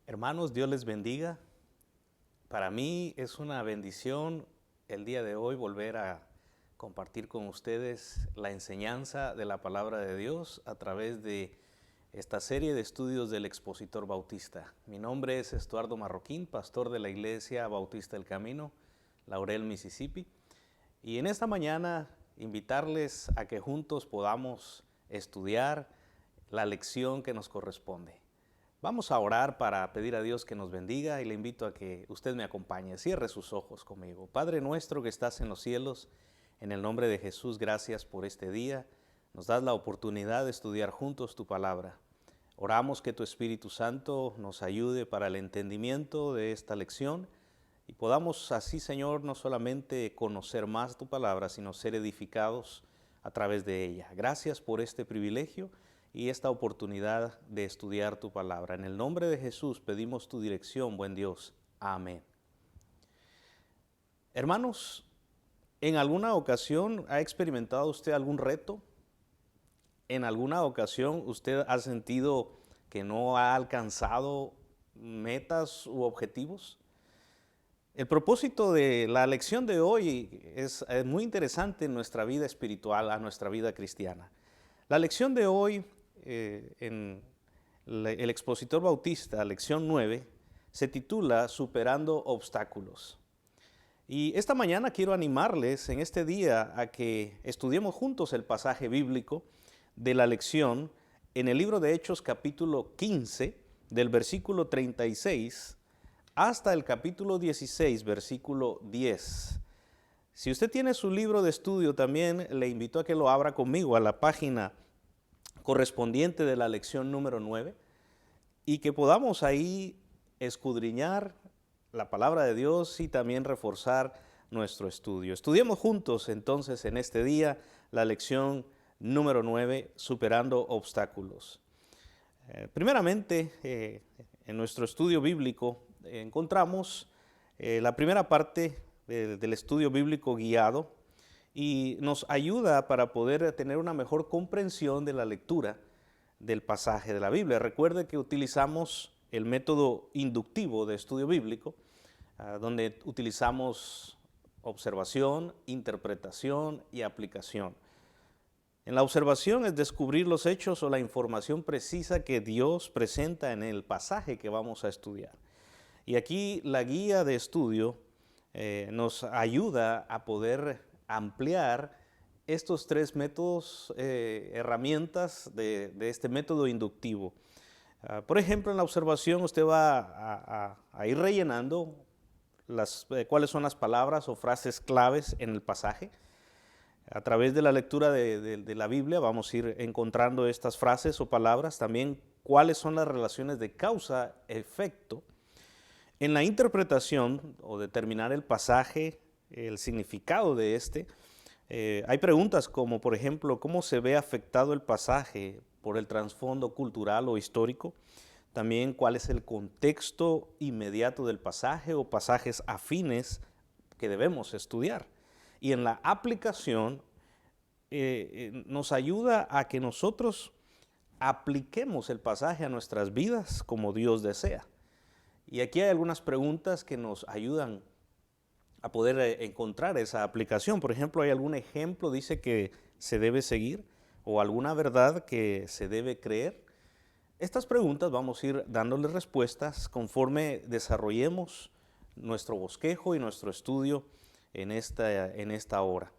Hermanos, Dios les bendiga. Para mí es una bendición el día de hoy volver a compartir con ustedes la enseñanza de la palabra de Dios a través de esta serie de estudios del expositor bautista. Mi nombre es Estuardo Marroquín, pastor de la Iglesia Bautista del Camino, Laurel, Mississippi. Y en esta mañana invitarles a que juntos podamos estudiar la lección que nos corresponde. Vamos a orar para pedir a Dios que nos bendiga y le invito a que usted me acompañe. Cierre sus ojos conmigo. Padre nuestro que estás en los cielos, en el nombre de Jesús, gracias por este día. Nos das la oportunidad de estudiar juntos tu palabra. Oramos que tu Espíritu Santo nos ayude para el entendimiento de esta lección y podamos así, Señor, no solamente conocer más tu palabra, sino ser edificados a través de ella. Gracias por este privilegio y esta oportunidad de estudiar tu palabra. En el nombre de Jesús pedimos tu dirección, buen Dios. Amén. Hermanos, ¿en alguna ocasión ha experimentado usted algún reto? ¿En alguna ocasión usted ha sentido que no ha alcanzado metas u objetivos? El propósito de la lección de hoy es muy interesante en nuestra vida espiritual, a nuestra vida cristiana. La lección de hoy en el expositor bautista, lección 9, se titula Superando obstáculos. Y esta mañana quiero animarles en este día a que estudiemos juntos el pasaje bíblico de la lección en el libro de Hechos capítulo 15, del versículo 36 hasta el capítulo 16, versículo 10. Si usted tiene su libro de estudio también, le invito a que lo abra conmigo a la página correspondiente de la lección número 9 y que podamos ahí escudriñar la palabra de Dios y también reforzar nuestro estudio. Estudiemos juntos entonces en este día la lección número 9, Superando obstáculos. Primeramente, en nuestro estudio bíblico encontramos la primera parte del estudio bíblico guiado y nos ayuda para poder tener una mejor comprensión de la lectura del pasaje de la Biblia. Recuerde que utilizamos el método inductivo de estudio bíblico, donde utilizamos observación, interpretación y aplicación. En la observación es descubrir los hechos o la información precisa que Dios presenta en el pasaje que vamos a estudiar. Y aquí la guía de estudio nos ayuda a poder ampliar estos tres métodos, herramientas de este método inductivo. Por ejemplo, en la observación usted va a ir rellenando cuáles son las palabras o frases claves en el pasaje. A través de la lectura de la Biblia vamos a ir encontrando estas frases o palabras, también cuáles son las relaciones de causa-efecto. En la interpretación o determinar el pasaje, el significado de este, hay preguntas como, por ejemplo, ¿cómo se ve afectado el pasaje por el trasfondo cultural o histórico? También, ¿cuál es el contexto inmediato del pasaje o pasajes afines que debemos estudiar? Y en la aplicación nos ayuda a que nosotros apliquemos el pasaje a nuestras vidas como Dios desea. Y aquí hay algunas preguntas que nos ayudan a poder encontrar esa aplicación. Por ejemplo, ¿hay algún ejemplo, dice, que se debe seguir o alguna verdad que se debe creer? Estas preguntas vamos a ir dándoles respuestas conforme desarrollemos nuestro bosquejo y nuestro estudio en esta hora.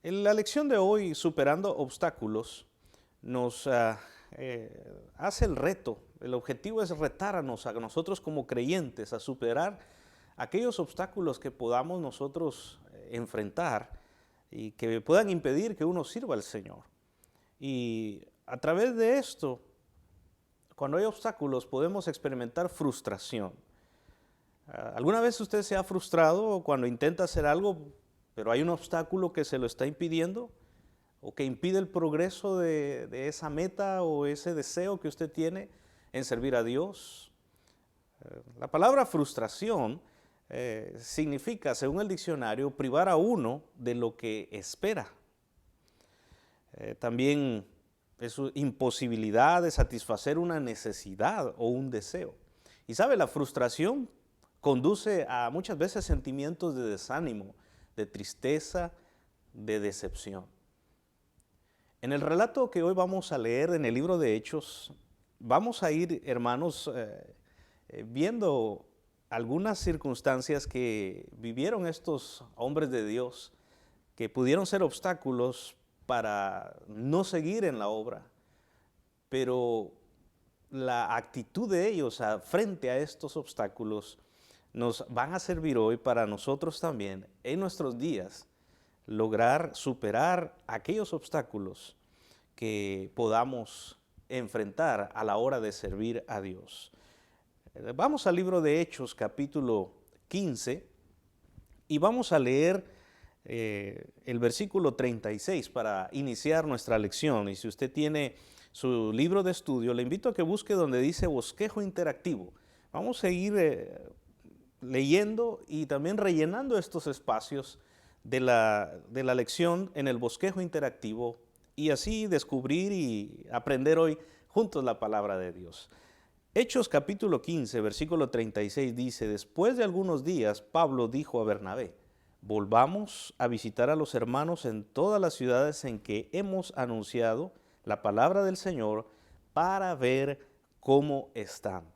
En la lección de hoy, Superando obstáculos, nos hace el reto. El objetivo es retarnos a nosotros como creyentes a superar aquellos obstáculos que podamos nosotros enfrentar y que puedan impedir que uno sirva al Señor. Y a través de esto, cuando hay obstáculos, podemos experimentar frustración. ¿Alguna vez usted se ha frustrado cuando intenta hacer algo, pero hay un obstáculo que se lo está impidiendo o que impide el progreso de esa meta o ese deseo que usted tiene en servir a Dios? La palabra frustración significa, según el diccionario, privar a uno de lo que espera. También es su imposibilidad de satisfacer una necesidad o un deseo. Y sabe, la frustración conduce a muchas veces sentimientos de desánimo, de tristeza, de decepción. En el relato que hoy vamos a leer en el libro de Hechos, vamos a ir, hermanos, viendo algunas circunstancias que vivieron estos hombres de Dios, que pudieron ser obstáculos para no seguir en la obra, pero la actitud de ellos frente a estos obstáculos nos van a servir hoy para nosotros también, en nuestros días, lograr superar aquellos obstáculos que podamos enfrentar a la hora de servir a Dios. Vamos al libro de Hechos, capítulo 15, y vamos a leer el versículo 36 para iniciar nuestra lección. Y si usted tiene su libro de estudio, le invito a que busque donde dice bosquejo interactivo. Vamos a ir leyendo y también rellenando estos espacios de la lección en el bosquejo interactivo y así descubrir y aprender hoy juntos la palabra de Dios. Hechos capítulo 15, versículo 36 dice: después de algunos días, Pablo dijo a Bernabé: volvamos a visitar a los hermanos en todas las ciudades en que hemos anunciado la palabra del Señor para ver cómo están.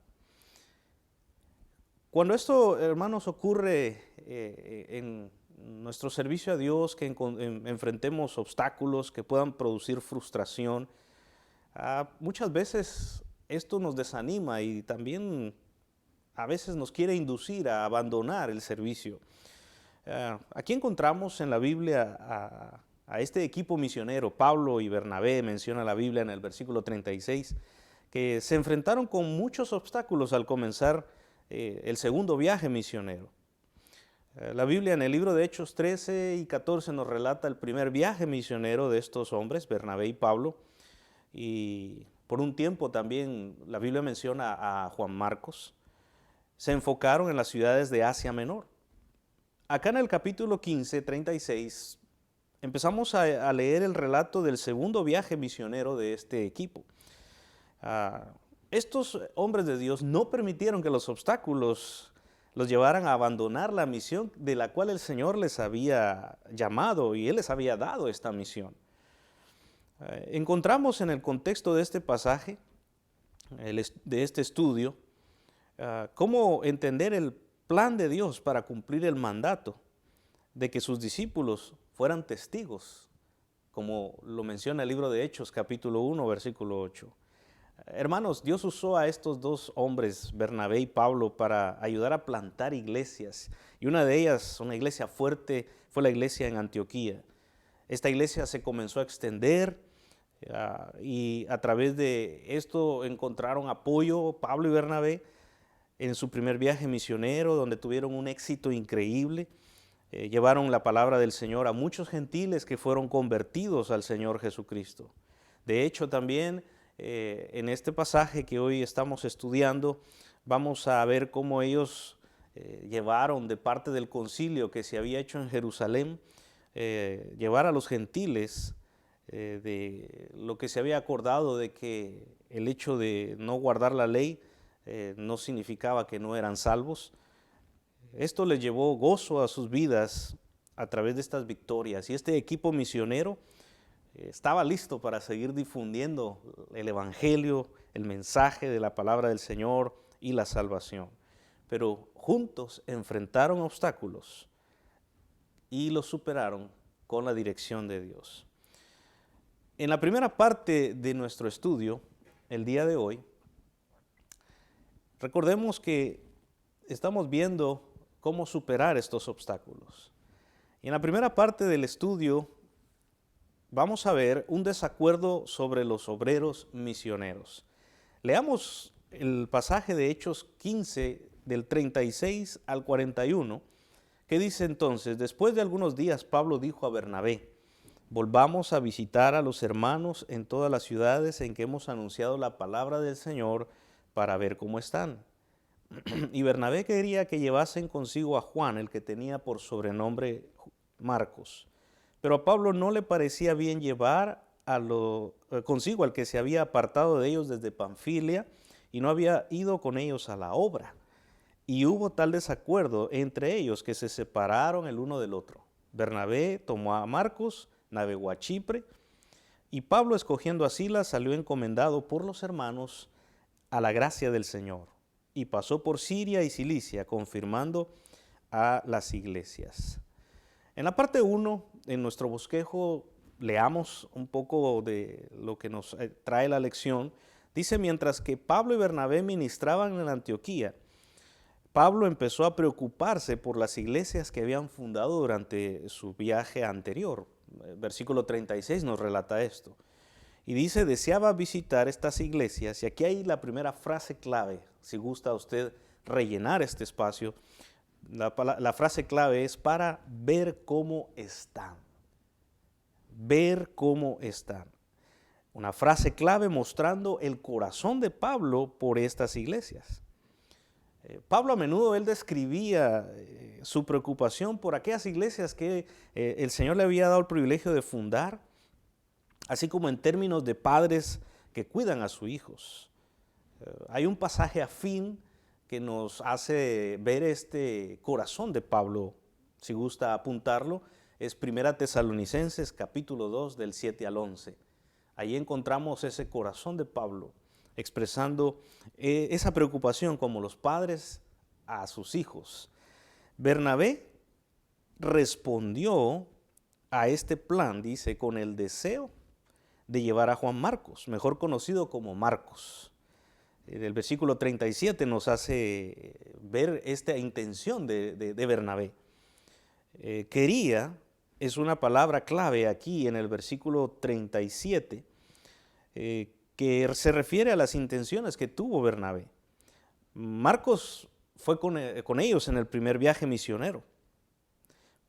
Cuando esto, hermanos, ocurre en nuestro servicio a Dios, que enfrentemos obstáculos que puedan producir frustración, muchas veces esto nos desanima y también a veces nos quiere inducir a abandonar el servicio. Aquí encontramos en la Biblia a este equipo misionero, Pablo y Bernabé, menciona la Biblia en el versículo 36, que se enfrentaron con muchos obstáculos al comenzar el segundo viaje misionero. La Biblia en el libro de Hechos 13 y 14 nos relata el primer viaje misionero de estos hombres, Bernabé y Pablo, y por un tiempo también la Biblia menciona a Juan Marcos. Se enfocaron en las ciudades de Asia Menor. Acá en el capítulo 15, 36, empezamos a leer el relato del segundo viaje misionero de este equipo. Estos hombres de Dios no permitieron que los obstáculos los llevaran a abandonar la misión de la cual el Señor les había llamado y Él les había dado esta misión. Encontramos en el contexto de este pasaje, de este estudio, cómo entender el plan de Dios para cumplir el mandato de que sus discípulos fueran testigos, como lo menciona el libro de Hechos, capítulo 1, versículo 8. Hermanos, Dios usó a estos dos hombres, Bernabé y Pablo, para ayudar a plantar iglesias. Y una de ellas, una iglesia fuerte, fue la iglesia en Antioquía. Esta iglesia se comenzó a extender y a través de esto encontraron apoyo Pablo y Bernabé en su primer viaje misionero, donde tuvieron un éxito increíble. Llevaron la palabra del Señor a muchos gentiles que fueron convertidos al Señor Jesucristo. De hecho, también en este pasaje que hoy estamos estudiando, vamos a ver cómo ellos llevaron de parte del concilio que se había hecho en Jerusalén, llevar a los gentiles de lo que se había acordado de que el hecho de no guardar la ley no significaba que no eran salvos. Esto les llevó gozo a sus vidas a través de estas victorias y este equipo misionero estaba listo para seguir difundiendo el evangelio, el mensaje de la palabra del Señor y la salvación. Pero juntos enfrentaron obstáculos y los superaron con la dirección de Dios. En la primera parte de nuestro estudio, el día de hoy, recordemos que estamos viendo cómo superar estos obstáculos. Y en la primera parte del estudio vamos a ver un desacuerdo sobre los obreros misioneros. Leamos el pasaje de Hechos 15 del 36 al 41, que dice entonces: después de algunos días Pablo dijo a Bernabé: volvamos a visitar a los hermanos en todas las ciudades en que hemos anunciado la palabra del Señor para ver cómo están. Y Bernabé quería que llevasen consigo a Juan, el que tenía por sobrenombre Marcos. Pero a Pablo no le parecía bien llevar a consigo al que se había apartado de ellos desde Panfilia y no había ido con ellos a la obra. Y hubo tal desacuerdo entre ellos que se separaron el uno del otro. Bernabé tomó a Marcos, navegó a Chipre, y Pablo, escogiendo a Silas, salió encomendado por los hermanos a la gracia del Señor, y pasó por Siria y Cilicia, confirmando a las iglesias. En la parte 1, en nuestro bosquejo, leamos un poco de lo que nos trae la lección. Dice, mientras que Pablo y Bernabé ministraban en Antioquía, Pablo empezó a preocuparse por las iglesias que habían fundado durante su viaje anterior. Versículo 36 nos relata esto. Y dice, deseaba visitar estas iglesias, y aquí hay la primera frase clave, si gusta usted rellenar este espacio. La frase clave es para ver cómo están. Ver cómo están. Una frase clave mostrando el corazón de Pablo por estas iglesias. Pablo a menudo él describía su preocupación por aquellas iglesias que el Señor le había dado el privilegio de fundar, así como en términos de padres que cuidan a sus hijos. Hay un pasaje afín que nos hace ver este corazón de Pablo, si gusta apuntarlo, es 1 Tesalonicenses capítulo 2 del 7 al 11. Ahí encontramos ese corazón de Pablo expresando esa preocupación como los padres a sus hijos. Bernabé respondió a este plan, dice, con el deseo de llevar a Juan Marcos, mejor conocido como Marcos. El versículo 37 nos hace ver esta intención de Bernabé. Quería, es una palabra clave aquí en el versículo 37, que se refiere a las intenciones que tuvo Bernabé. Marcos fue con ellos en el primer viaje misionero,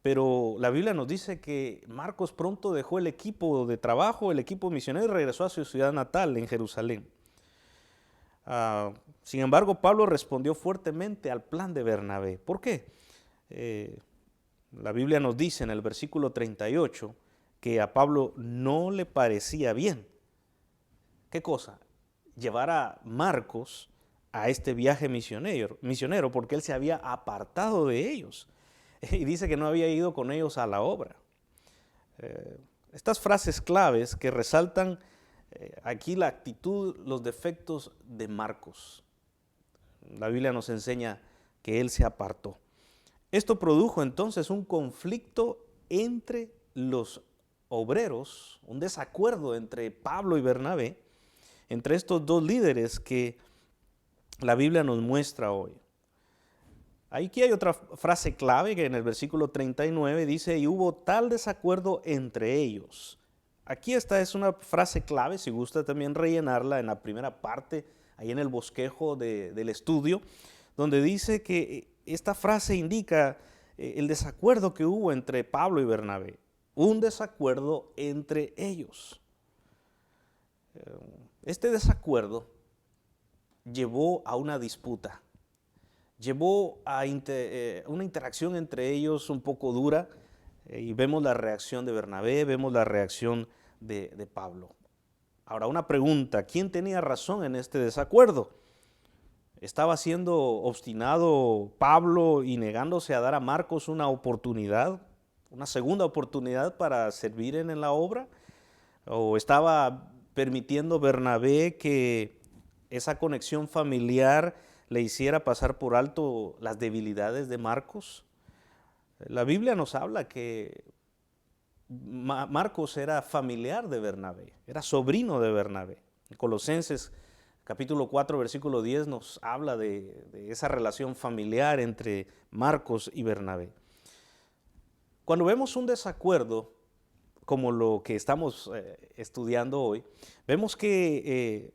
pero la Biblia nos dice que Marcos pronto dejó el equipo de trabajo, el equipo misionero, y regresó a su ciudad natal en Jerusalén. Sin embargo, Pablo respondió fuertemente al plan de Bernabé. ¿Por qué? La Biblia nos dice en el versículo 38 que a Pablo no le parecía bien. ¿Qué cosa? Llevar a Marcos a este viaje misionero, porque él se había apartado de ellos. Y dice que no había ido con ellos a la obra. Estas frases claves que resaltan aquí la actitud, los defectos de Marcos. La Biblia nos enseña que él se apartó. Esto produjo entonces un conflicto entre los obreros, un desacuerdo entre Pablo y Bernabé, entre estos dos líderes que la Biblia nos muestra hoy. Aquí hay otra frase clave que en el versículo 39 dice, y hubo tal desacuerdo entre ellos. Aquí esta es una frase clave, si gusta también rellenarla en la primera parte, ahí en el bosquejo del estudio, donde dice que esta frase indica el desacuerdo que hubo entre Pablo y Bernabé. Un desacuerdo entre ellos. Este desacuerdo llevó a una disputa, llevó a una interacción entre ellos un poco dura, y vemos la reacción de Bernabé, vemos la reacción de Pablo. Ahora, una pregunta, ¿quién tenía razón en este desacuerdo? ¿Estaba siendo obstinado Pablo y negándose a dar a Marcos una oportunidad, una segunda oportunidad para servir en la obra? ¿O estaba permitiendo Bernabé que esa conexión familiar le hiciera pasar por alto las debilidades de Marcos? La Biblia nos habla que Marcos era familiar de Bernabé, era sobrino de Bernabé. En Colosenses capítulo 4, versículo 10 nos habla de esa relación familiar entre Marcos y Bernabé. Cuando vemos un desacuerdo como lo que estamos estudiando hoy, vemos que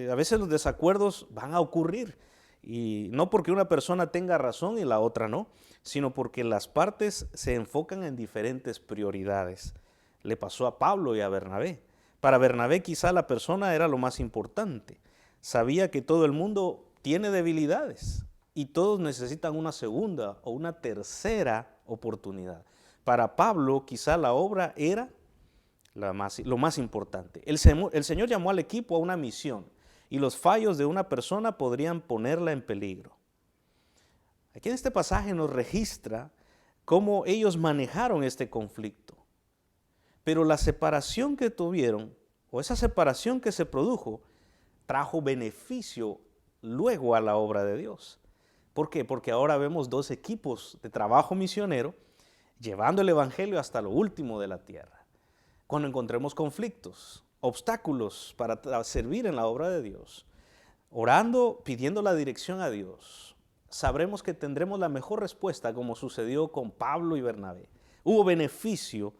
a veces los desacuerdos van a ocurrir, y no porque una persona tenga razón y la otra no, sino porque las partes se enfocan en diferentes prioridades. Le pasó a Pablo y a Bernabé. Para Bernabé quizá la persona era lo más importante. Sabía que todo el mundo tiene debilidades y todos necesitan una segunda o una tercera oportunidad. Para Pablo quizá la obra era lo más importante. El Señor llamó al equipo a una misión y los fallos de una persona podrían ponerla en peligro. Aquí en este pasaje nos registra cómo ellos manejaron este conflicto. Pero la separación que tuvieron, o esa separación que se produjo, trajo beneficio luego a la obra de Dios. ¿Por qué? Porque ahora vemos dos equipos de trabajo misionero llevando el evangelio hasta lo último de la tierra. Cuando encontremos conflictos, obstáculos para servir en la obra de Dios, orando, pidiendo la dirección a Dios, sabremos que tendremos la mejor respuesta, como sucedió con Pablo y Bernabé. Hubo beneficio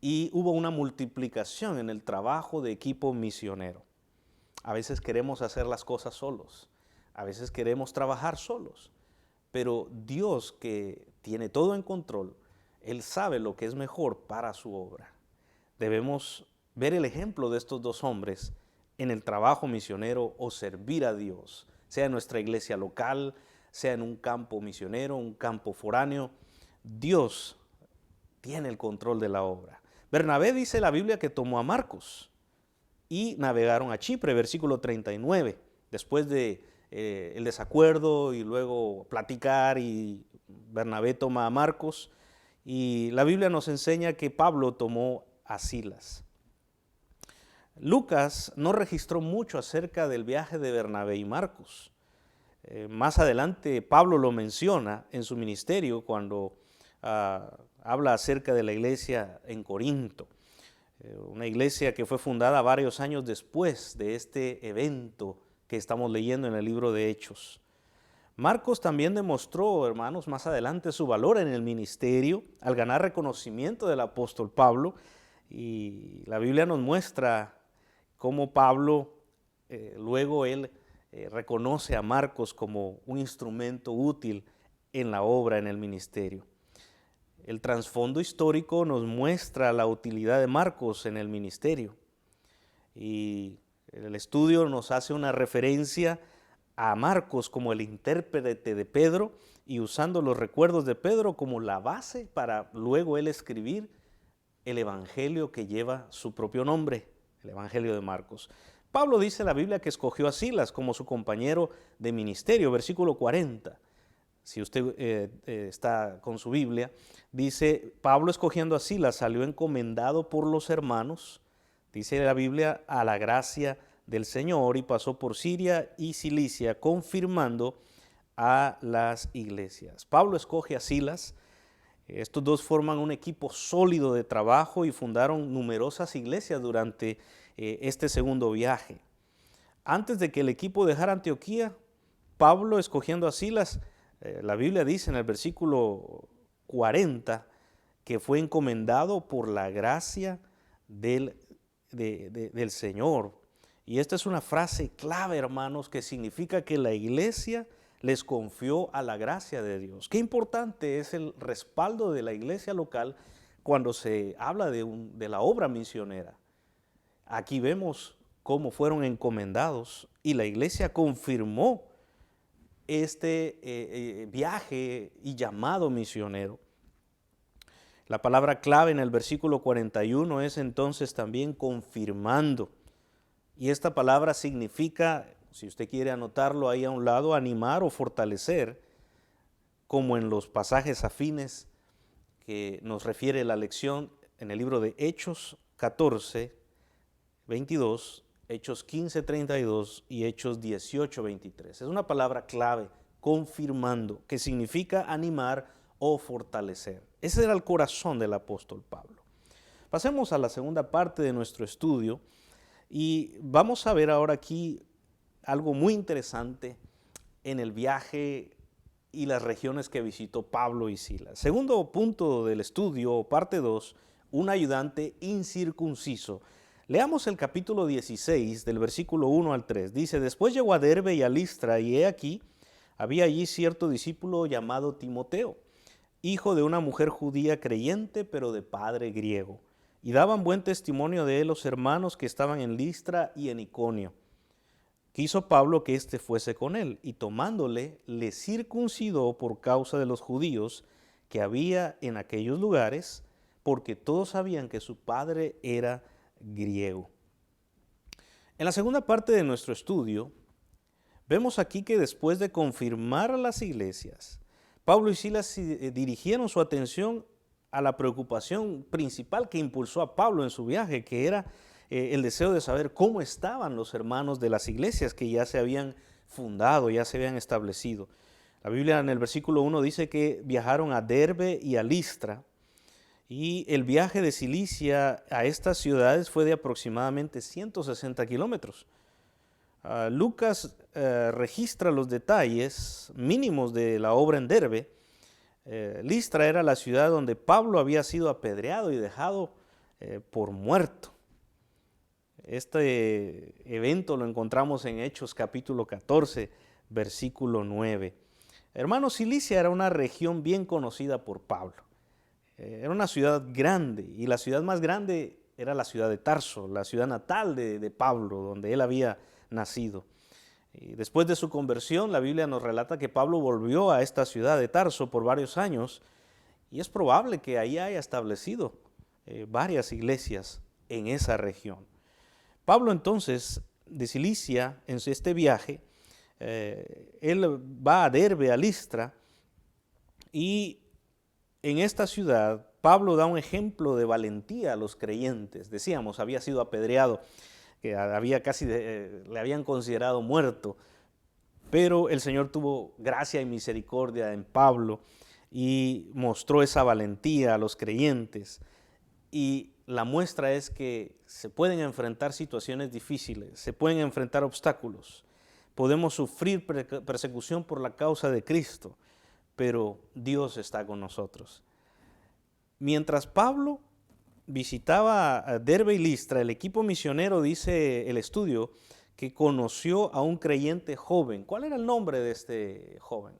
y hubo una multiplicación en el trabajo de equipo misionero. A veces queremos hacer las cosas solos, a veces queremos trabajar solos, pero Dios, que tiene todo en control, Él sabe lo que es mejor para su obra. Debemos ver el ejemplo de estos dos hombres en el trabajo misionero o servir a Dios, sea en nuestra iglesia local, sea en un campo misionero, un campo foráneo. Dios tiene el control de la obra. Bernabé, dice la Biblia, que tomó a Marcos y navegaron a Chipre, versículo 39, después de el desacuerdo y luego platicar, y Bernabé toma a Marcos, y la Biblia nos enseña que Pablo tomó a Silas. Lucas no registró mucho acerca del viaje de Bernabé y Marcos. Más adelante Pablo lo menciona en su ministerio cuando habla acerca de la iglesia en Corinto, una iglesia que fue fundada varios años después de este evento que estamos leyendo en el libro de Hechos. Marcos también demostró, hermanos, más adelante su valor en el ministerio al ganar reconocimiento del apóstol Pablo, y la Biblia nos muestra cómo Pablo, luego él reconoce a Marcos como un instrumento útil en la obra, en el ministerio. El trasfondo histórico nos muestra la utilidad de Marcos en el ministerio, y el estudio nos hace una referencia a Marcos como el intérprete de Pedro, y usando los recuerdos de Pedro como la base para luego él escribir el evangelio que lleva su propio nombre, el evangelio de Marcos. Pablo dice en la Biblia que escogió a Silas como su compañero de ministerio, versículo 40. Si usted está con su Biblia, dice: Pablo, escogiendo a Silas, salió encomendado por los hermanos, dice la Biblia, a la gracia del Señor, y pasó por Siria y Cilicia, confirmando a las iglesias. Pablo escoge a Silas. Estos dos forman un equipo sólido de trabajo y fundaron numerosas iglesias durante este segundo viaje. Antes de que el equipo dejara Antioquía, Pablo, escogiendo a Silas, la Biblia dice en el versículo 40 que fue encomendado por la gracia del Señor. Y esta es una frase clave, hermanos, que significa que la iglesia les confió a la gracia de Dios. Qué importante es el respaldo de la iglesia local cuando se habla de la obra misionera. Aquí vemos cómo fueron encomendados y la iglesia confirmó este viaje y llamado misionero. La palabra clave en el versículo 41 es entonces también confirmando. Y esta palabra significa, si usted quiere anotarlo ahí a un lado, animar o fortalecer, como en los pasajes afines que nos refiere la lección en el libro de Hechos 14, 22, Hechos 15, 32 y Hechos 18, 23. Es una palabra clave, confirmando, que significa animar o fortalecer. Ese era el corazón del apóstol Pablo. Pasemos a la segunda parte de nuestro estudio y vamos a ver ahora aquí algo muy interesante en el viaje y las regiones que visitó Pablo y Silas. Segundo punto del estudio, parte 2, un ayudante incircunciso. Leamos el capítulo 16 del versículo 1 al 3. Dice: después llegó a Derbe y a Listra, y he aquí, había allí cierto discípulo llamado Timoteo, hijo de una mujer judía creyente, pero de padre griego. Y daban buen testimonio de él los hermanos que estaban en Listra y en Iconio. Quiso Pablo que éste fuese con él, y tomándole, le circuncidó por causa de los judíos que había en aquellos lugares, porque todos sabían que su padre era griego. En la segunda parte de nuestro estudio, vemos aquí que después de confirmar a las iglesias, Pablo y Silas dirigieron su atención a la preocupación principal que impulsó a Pablo en su viaje, que era el deseo de saber cómo estaban los hermanos de las iglesias que ya se habían fundado, ya se habían establecido. La Biblia en el versículo 1 dice que viajaron a Derbe y a Listra, y el viaje de Cilicia a estas ciudades fue de aproximadamente 160 kilómetros. Lucas registra los detalles mínimos de la obra en Derbe. Listra era la ciudad donde Pablo había sido apedreado y dejado por muerto. Este evento lo encontramos en Hechos capítulo 14, versículo 9. Hermanos, Cilicia era una región bien conocida por Pablo. Era una ciudad grande, y la ciudad más grande era la ciudad de Tarso, la ciudad natal de Pablo, donde él había nacido. Y después de su conversión, la Biblia nos relata que Pablo volvió a esta ciudad de Tarso por varios años, y es probable que ahí haya establecido varias iglesias en esa región. Pablo entonces, de Cilicia, en este viaje, él va a Derbe, a Listra, y en esta ciudad Pablo da un ejemplo de valentía a los creyentes. Decíamos, había sido apedreado, que había le habían considerado muerto, pero el Señor tuvo gracia y misericordia en Pablo y mostró esa valentía a los creyentes. Y la muestra es que se pueden enfrentar situaciones difíciles, se pueden enfrentar obstáculos, podemos sufrir persecución por la causa de Cristo, pero Dios está con nosotros. Mientras Pablo visitaba a Derbe y Listra, el equipo misionero, dice el estudio, que conoció a un creyente joven. ¿Cuál era el nombre de este joven?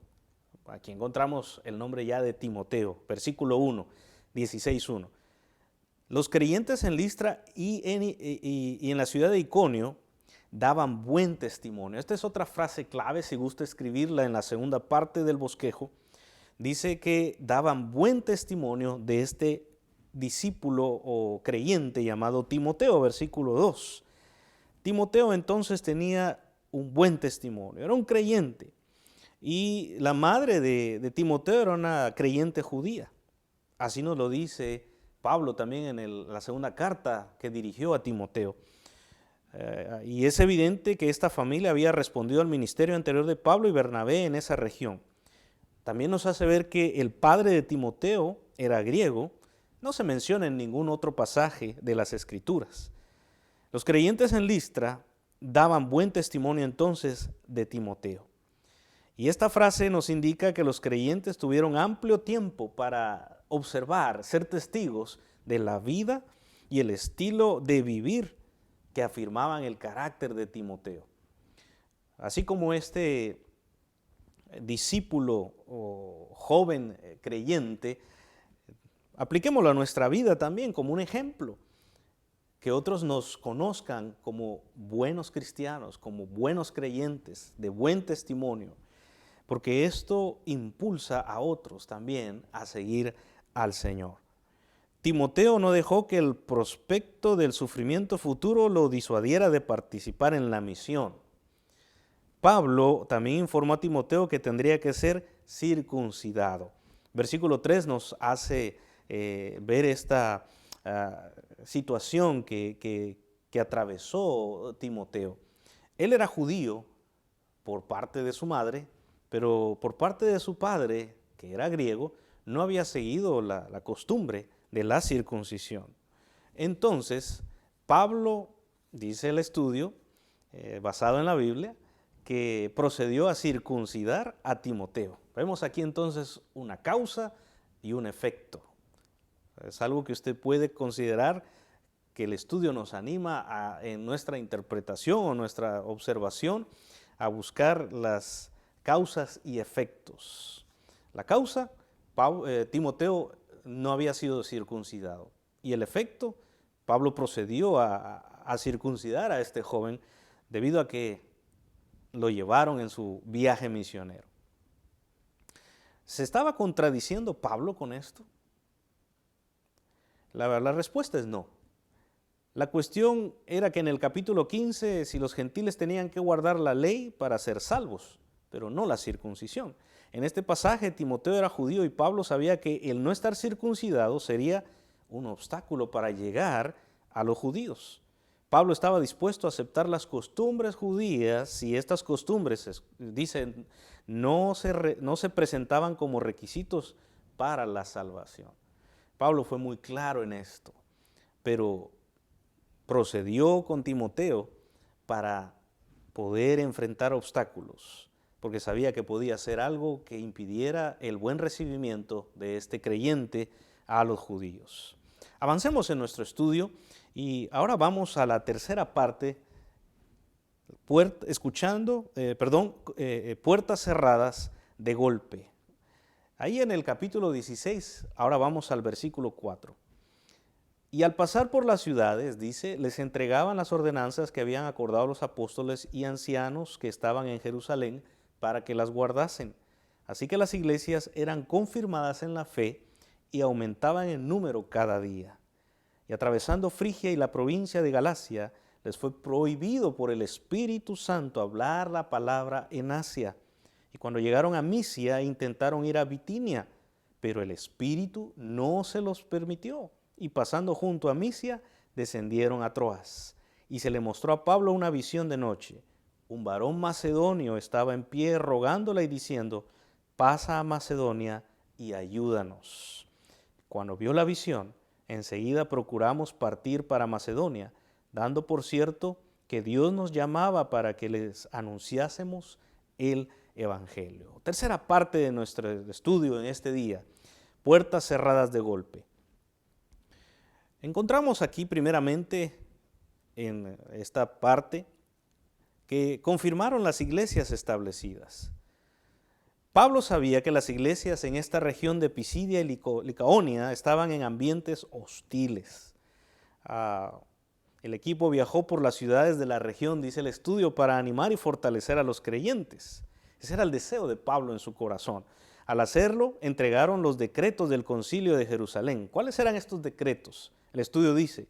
Aquí encontramos el nombre ya de Timoteo, versículo 1, 16:1. Los creyentes en Listra y en la ciudad de Iconio daban buen testimonio. Esta es otra frase clave, si gusta escribirla en la segunda parte del bosquejo. Dice que daban buen testimonio de este discípulo o creyente llamado Timoteo, versículo 2. Timoteo entonces tenía un buen testimonio, era un creyente. Y la madre de Timoteo era una creyente judía. Así nos lo dice Pablo también en la segunda carta que dirigió a Timoteo. Y es evidente que esta familia había respondido al ministerio anterior de Pablo y Bernabé en esa región. También nos hace ver que el padre de Timoteo era griego. No se menciona en ningún otro pasaje de las Escrituras. Los creyentes en Listra daban buen testimonio entonces de Timoteo. Y esta frase nos indica que los creyentes tuvieron amplio tiempo para observar, ser testigos de la vida y el estilo de vivir que afirmaban el carácter de Timoteo. Así como este discípulo o joven creyente, apliquémoslo a nuestra vida también como un ejemplo, que otros nos conozcan como buenos cristianos, como buenos creyentes, de buen testimonio, porque esto impulsa a otros también a seguir al Señor. Timoteo no dejó que el prospecto del sufrimiento futuro lo disuadiera de participar en la misión. Pablo también informó a Timoteo que tendría que ser circuncidado. Versículo 3 nos hace ver esta situación que atravesó Timoteo. Él era judío por parte de su madre, pero por parte de su padre, que era griego, no había seguido la costumbre de la circuncisión. Entonces, Pablo, dice el estudio, basado en la Biblia, que procedió a circuncidar a Timoteo. Vemos aquí entonces una causa y un efecto. Es algo que usted puede considerar que el estudio nos anima en nuestra interpretación o nuestra observación a buscar las causas y efectos. La causa, Timoteo no había sido circuncidado. Y el efecto, Pablo procedió a circuncidar a este joven debido a que lo llevaron en su viaje misionero. ¿Se estaba contradiciendo Pablo con esto? La respuesta es no. La cuestión era que en el capítulo 15, si los gentiles tenían que guardar la ley para ser salvos, pero no la circuncisión. En este pasaje, Timoteo era judío y Pablo sabía que el no estar circuncidado sería un obstáculo para llegar a los judíos. Pablo estaba dispuesto a aceptar las costumbres judías si estas costumbres, dicen, no se presentaban como requisitos para la salvación. Pablo fue muy claro en esto, pero procedió con Timoteo para poder enfrentar obstáculos, porque sabía que podía hacer algo que impidiera el buen recibimiento de este creyente a los judíos. Avancemos en nuestro estudio y ahora vamos a la tercera parte, puertas cerradas de golpe. Ahí en el capítulo 16, ahora vamos al versículo 4. Y al pasar por las ciudades, dice, les entregaban las ordenanzas que habían acordado los apóstoles y ancianos que estaban en Jerusalén para que las guardasen. Así que las iglesias eran confirmadas en la fe y aumentaban en número cada día. Y atravesando Frigia y la provincia de Galacia, les fue prohibido por el Espíritu Santo hablar la palabra en Asia. Y cuando llegaron a Misia, intentaron ir a Bitinia, pero el Espíritu no se los permitió. Y pasando junto a Misia, descendieron a Troas. Y se le mostró a Pablo una visión de noche. Un varón macedonio estaba en pie rogándole y diciendo, pasa a Macedonia y ayúdanos. Cuando vio la visión, enseguida procuramos partir para Macedonia, dando por cierto que Dios nos llamaba para que les anunciásemos el Evangelio. Tercera parte de nuestro estudio en este día, puertas cerradas de golpe. Encontramos aquí primeramente en esta parte que confirmaron las iglesias establecidas. Pablo sabía que las iglesias en esta región de Pisidia y Licaonia estaban en ambientes hostiles. El equipo viajó por las ciudades de la región, dice el estudio, para animar y fortalecer a los creyentes. Ese era el deseo de Pablo en su corazón. Al hacerlo, entregaron los decretos del concilio de Jerusalén. ¿Cuáles eran estos decretos? El estudio dice,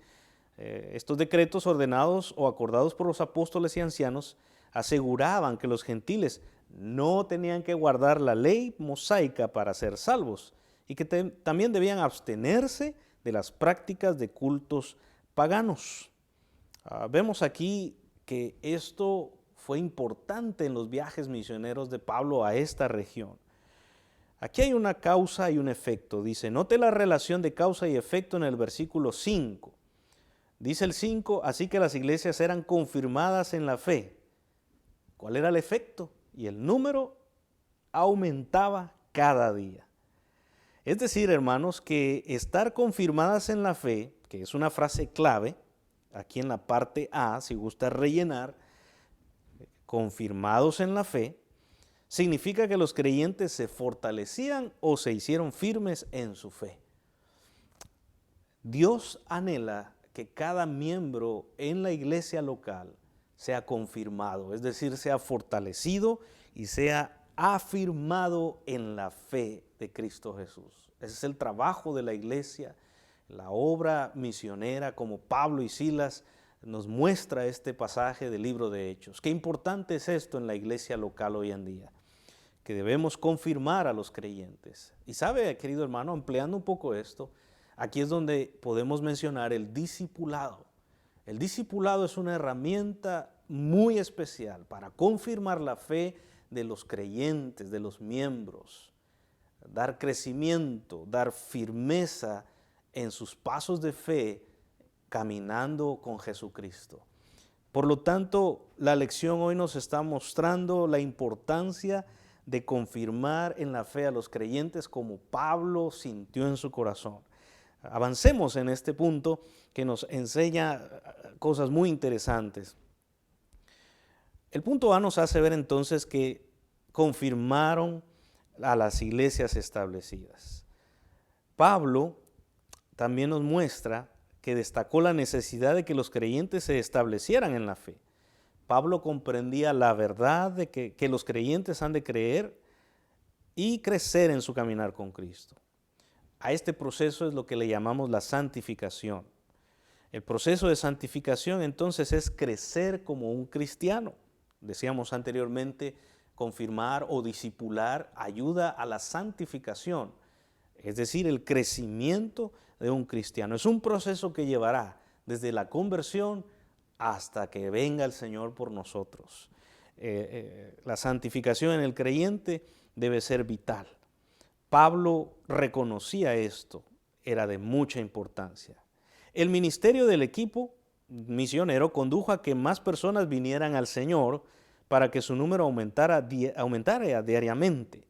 estos decretos ordenados o acordados por los apóstoles y ancianos aseguraban que los gentiles no tenían que guardar la ley mosaica para ser salvos y que también debían abstenerse de las prácticas de cultos paganos. Vemos aquí que esto fue importante en los viajes misioneros de Pablo a esta región. Aquí hay una causa y un efecto. Dice, note la relación de causa y efecto en el versículo 5. Dice el 5, así que las iglesias eran confirmadas en la fe. ¿Cuál era el efecto? Y el número aumentaba cada día. Es decir, hermanos, que estar confirmadas en la fe, que es una frase clave, aquí en la parte A, si gusta rellenar, confirmados en la fe, significa que los creyentes se fortalecían o se hicieron firmes en su fe. Dios anhela que cada miembro en la iglesia local sea confirmado, es decir, sea fortalecido y sea afirmado en la fe de Cristo Jesús. Ese es el trabajo de la iglesia, la obra misionera, como Pablo y Silas nos muestra este pasaje del libro de Hechos. Qué importante es esto en la iglesia local hoy en día, que debemos confirmar a los creyentes. Y sabe, querido hermano, empleando un poco esto, aquí es donde podemos mencionar el discipulado. El discipulado es una herramienta muy especial para confirmar la fe de los creyentes, de los miembros, dar crecimiento, dar firmeza en sus pasos de fe, caminando con Jesucristo. Por lo tanto, la lección hoy nos está mostrando la importancia de confirmar en la fe a los creyentes como Pablo sintió en su corazón. Avancemos en este punto que nos enseña cosas muy interesantes. El punto A nos hace ver entonces que confirmaron a las iglesias establecidas. Pablo también nos muestra que destacó la necesidad de que los creyentes se establecieran en la fe. Pablo comprendía la verdad de que los creyentes han de creer y crecer en su caminar con Cristo. A este proceso es lo que le llamamos la santificación. El proceso de santificación entonces es crecer como un cristiano. Decíamos anteriormente, confirmar o discipular ayuda a la santificación, es decir, el crecimiento de un cristiano. Es un proceso que llevará desde la conversión hasta que venga el Señor por nosotros. La santificación en el creyente debe ser vital. Pablo reconocía esto, era de mucha importancia. El ministerio del equipo misionero condujo a que más personas vinieran al Señor para que su número aumentara diariamente.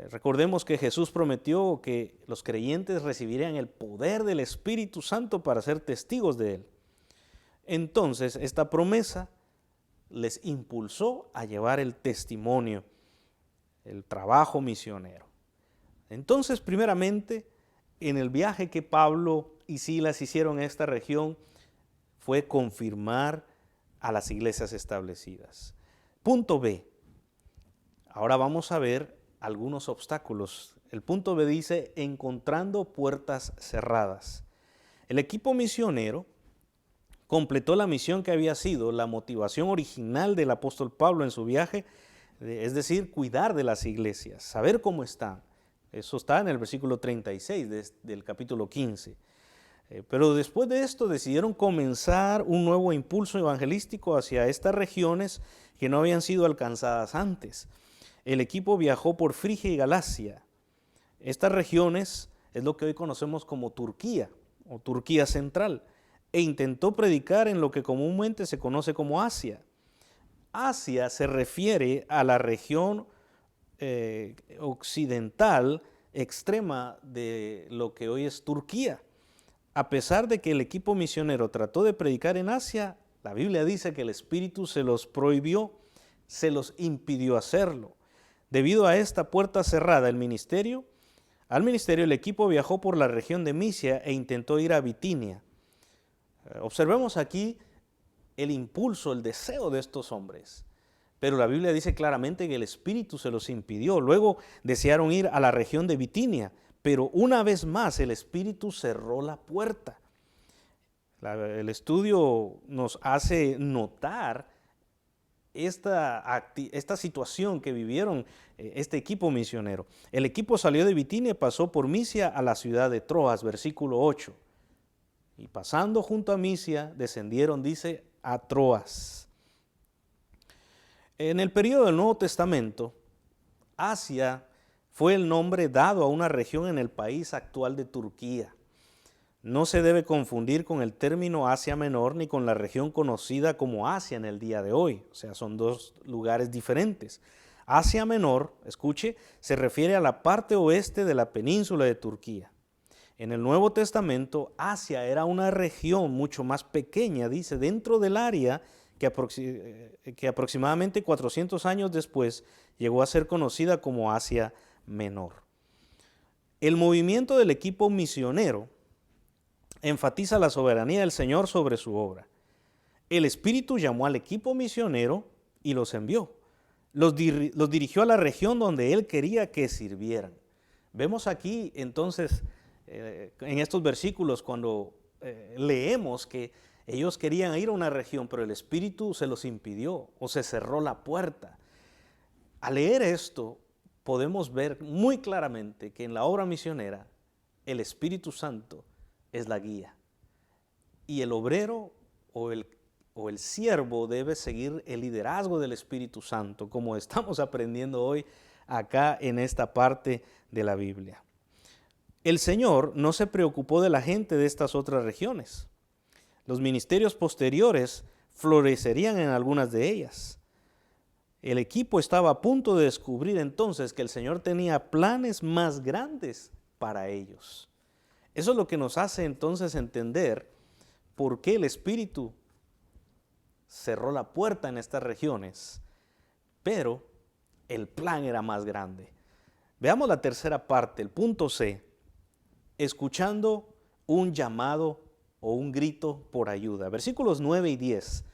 Recordemos que Jesús prometió que los creyentes recibirían el poder del Espíritu Santo para ser testigos de Él. Entonces, esta promesa les impulsó a llevar el testimonio, el trabajo misionero. Entonces, primeramente, en el viaje que Pablo y Silas hicieron en esta región, fue confirmar a las iglesias establecidas. Punto B. Ahora vamos a ver algunos obstáculos. El punto B dice, encontrando puertas cerradas. El equipo misionero completó la misión que había sido la motivación original del apóstol Pablo en su viaje, es decir, cuidar de las iglesias, saber cómo están. Eso está en el versículo 36 del capítulo 15. Pero después de esto decidieron comenzar un nuevo impulso evangelístico hacia estas regiones que no habían sido alcanzadas antes. El equipo viajó por Frigia y Galacia. Estas regiones es lo que hoy conocemos como Turquía o Turquía Central, e intentó predicar en lo que comúnmente se conoce como Asia. Asia se refiere a la región occidental extrema de lo que hoy es Turquía. A pesar de que el equipo misionero trató de predicar en Asia, la Biblia dice que el Espíritu se los prohibió, se los impidió hacerlo. Debido a esta puerta cerrada al ministerio, el equipo viajó por la región de Misia e intentó ir a Bitinia. Observemos aquí el impulso, el deseo de estos hombres. Pero la Biblia dice claramente que el Espíritu se los impidió. Luego desearon ir a la región de Bitinia, pero una vez más el Espíritu cerró la puerta. El estudio nos hace notar esta situación que vivieron este equipo misionero. El equipo salió de Bitinia y pasó por Misia a la ciudad de Troas, versículo 8. Y pasando junto a Misia, descendieron, dice, a Troas. En el periodo del Nuevo Testamento, Asia fue el nombre dado a una región en el país actual de Turquía. No se debe confundir con el término Asia Menor ni con la región conocida como Asia en el día de hoy. O sea, son dos lugares diferentes. Asia Menor, escuche, se refiere a la parte oeste de la península de Turquía. En el Nuevo Testamento, Asia era una región mucho más pequeña, dice, dentro del área que aproximadamente 400 años después llegó a ser conocida como Asia Menor. El movimiento del equipo misionero enfatiza la soberanía del Señor sobre su obra. El Espíritu llamó al equipo misionero y los envió. Los dirigió a la región donde Él quería que sirvieran. Vemos aquí entonces en estos versículos cuando leemos que ellos querían ir a una región, pero el Espíritu se los impidió o se cerró la puerta. Al leer esto, podemos ver muy claramente que en la obra misionera el Espíritu Santo es la guía. Y el obrero o el siervo debe seguir el liderazgo del Espíritu Santo, como estamos aprendiendo hoy acá en esta parte de la Biblia. El Señor no se preocupó de la gente de estas otras regiones. Los ministerios posteriores florecerían en algunas de ellas. El equipo estaba a punto de descubrir entonces que el Señor tenía planes más grandes para ellos. Eso es lo que nos hace entonces entender por qué el Espíritu cerró la puerta en estas regiones, pero el plan era más grande. Veamos la tercera parte, el punto C, escuchando un llamado o un grito por ayuda. Versículos 9 y 10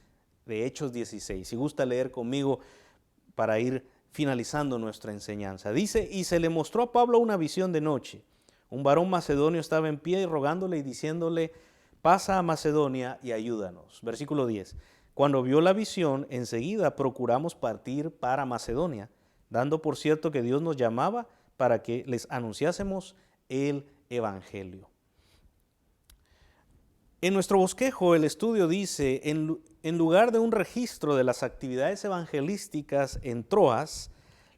de Hechos 16. Si gusta leer conmigo para ir finalizando nuestra enseñanza. Dice, y se le mostró a Pablo una visión de noche. Un varón macedonio estaba en pie y rogándole y diciéndole, pasa a Macedonia y ayúdanos. Versículo 10. Cuando vio la visión, enseguida procuramos partir para Macedonia, dando por cierto que Dios nos llamaba para que les anunciásemos el Evangelio. En nuestro bosquejo, el estudio dice, en lugar de un registro de las actividades evangelísticas en Troas,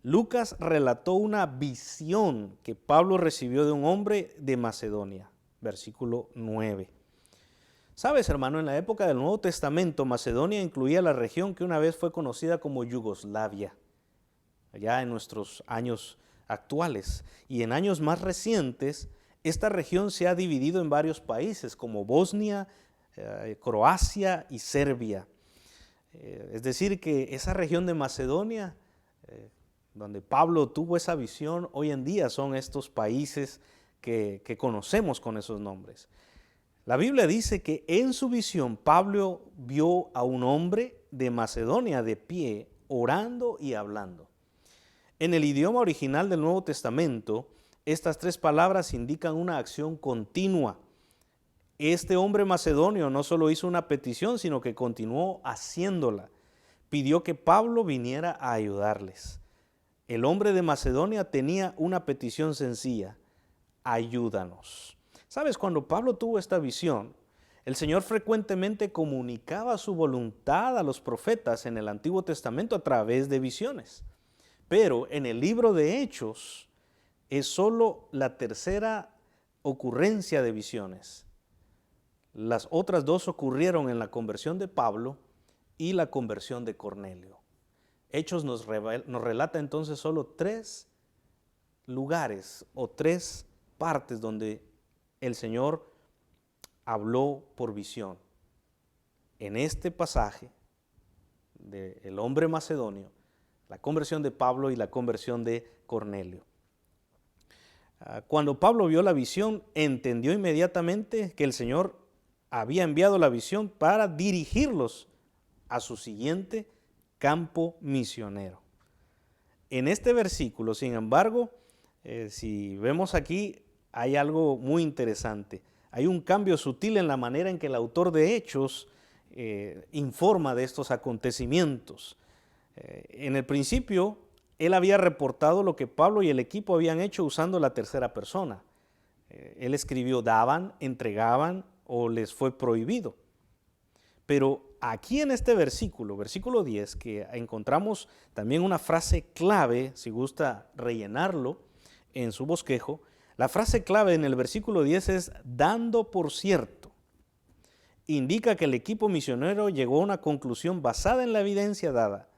Lucas relató una visión que Pablo recibió de un hombre de Macedonia. Versículo 9. Sabes, hermano, en la época del Nuevo Testamento, Macedonia incluía la región que una vez fue conocida como Yugoslavia, allá en nuestros años actuales. Y en años más recientes, esta región se ha dividido en varios países como Bosnia, Croacia y Serbia. Es decir, que esa región de Macedonia, donde Pablo tuvo esa visión, hoy en día son estos países que conocemos con esos nombres. La Biblia dice que en su visión Pablo vio a un hombre de Macedonia de pie, orando y hablando. En el idioma original del Nuevo Testamento, estas tres palabras indican una acción continua. Este hombre macedonio no solo hizo una petición, sino que continuó haciéndola. Pidió que Pablo viniera a ayudarles. El hombre de Macedonia tenía una petición sencilla: ayúdanos. ¿Sabes? Cuando Pablo tuvo esta visión, el Señor frecuentemente comunicaba su voluntad a los profetas en el Antiguo Testamento a través de visiones. Pero en el libro de Hechos es solo la tercera ocurrencia de visiones. Las otras dos ocurrieron en la conversión de Pablo y la conversión de Cornelio. Hechos nos relata entonces solo 3 lugares o 3 partes donde el Señor habló por visión. En este pasaje del hombre macedonio, la conversión de Pablo y la conversión de Cornelio. Cuando Pablo vio la visión, entendió inmediatamente que el Señor había enviado la visión para dirigirlos a su siguiente campo misionero. En este versículo, sin embargo, si vemos aquí, hay algo muy interesante. Hay un cambio sutil en la manera en que el autor de Hechos informa de estos acontecimientos. En el principio, él había reportado lo que Pablo y el equipo habían hecho usando la tercera persona. Él escribió daban, entregaban o les fue prohibido. Pero aquí en este versículo 10, que encontramos también una frase clave, si gusta rellenarlo en su bosquejo, la frase clave en el versículo 10 es dando por cierto. Indica que el equipo misionero llegó a una conclusión basada en la evidencia dada.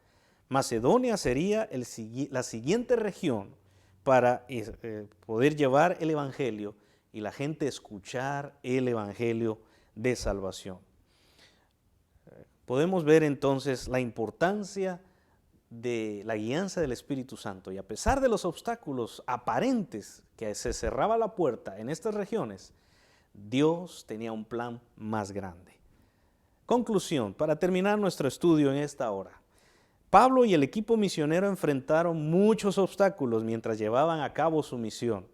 Macedonia sería la siguiente región para poder llevar el evangelio y la gente escuchar el evangelio de salvación. Podemos ver entonces la importancia de la guianza del Espíritu Santo, y a pesar de los obstáculos aparentes que se cerraba la puerta en estas regiones, Dios tenía un plan más grande. Conclusión, para terminar nuestro estudio en esta hora. Pablo y el equipo misionero enfrentaron muchos obstáculos mientras llevaban a cabo su misión.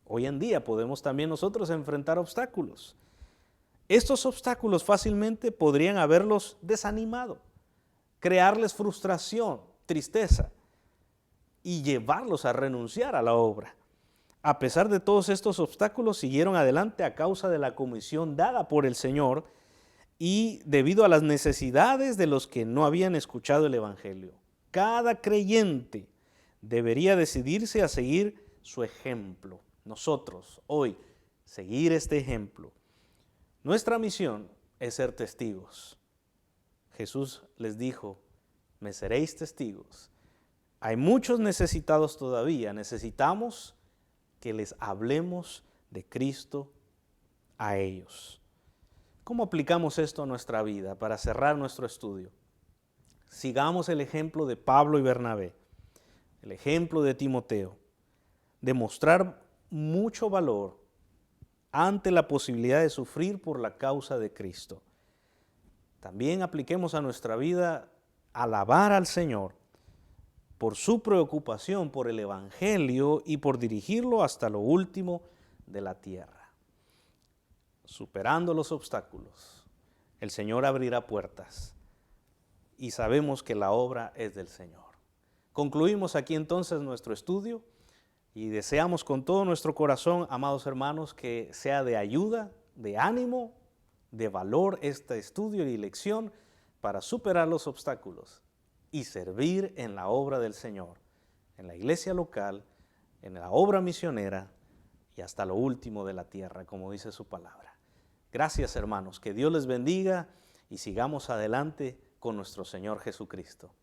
Hoy en día podemos también nosotros enfrentar obstáculos. Estos obstáculos fácilmente podrían haberlos desanimado, crearles frustración, tristeza y llevarlos a renunciar a la obra. A pesar de todos estos obstáculos, siguieron adelante a causa de la comisión dada por el Señor y debido a las necesidades de los que no habían escuchado el Evangelio. Cada creyente debería decidirse a seguir su ejemplo. Nosotros, hoy, seguir este ejemplo. Nuestra misión es ser testigos. Jesús les dijo, me seréis testigos. Hay muchos necesitados todavía. Necesitamos que les hablemos de Cristo a ellos. ¿Cómo aplicamos esto a nuestra vida para cerrar nuestro estudio? Sigamos el ejemplo de Pablo y Bernabé, el ejemplo de Timoteo, demostrar mucho valor ante la posibilidad de sufrir por la causa de Cristo. También apliquemos a nuestra vida alabar al Señor por su preocupación por el Evangelio y por dirigirlo hasta lo último de la tierra. Superando los obstáculos, el Señor abrirá puertas y sabemos que la obra es del Señor. Concluimos aquí entonces nuestro estudio y deseamos con todo nuestro corazón, amados hermanos, que sea de ayuda, de ánimo, de valor este estudio y lección para superar los obstáculos y servir en la obra del Señor, en la iglesia local, en la obra misionera y hasta lo último de la tierra, como dice su palabra. Gracias, hermanos, que Dios les bendiga y sigamos adelante con nuestro Señor Jesucristo.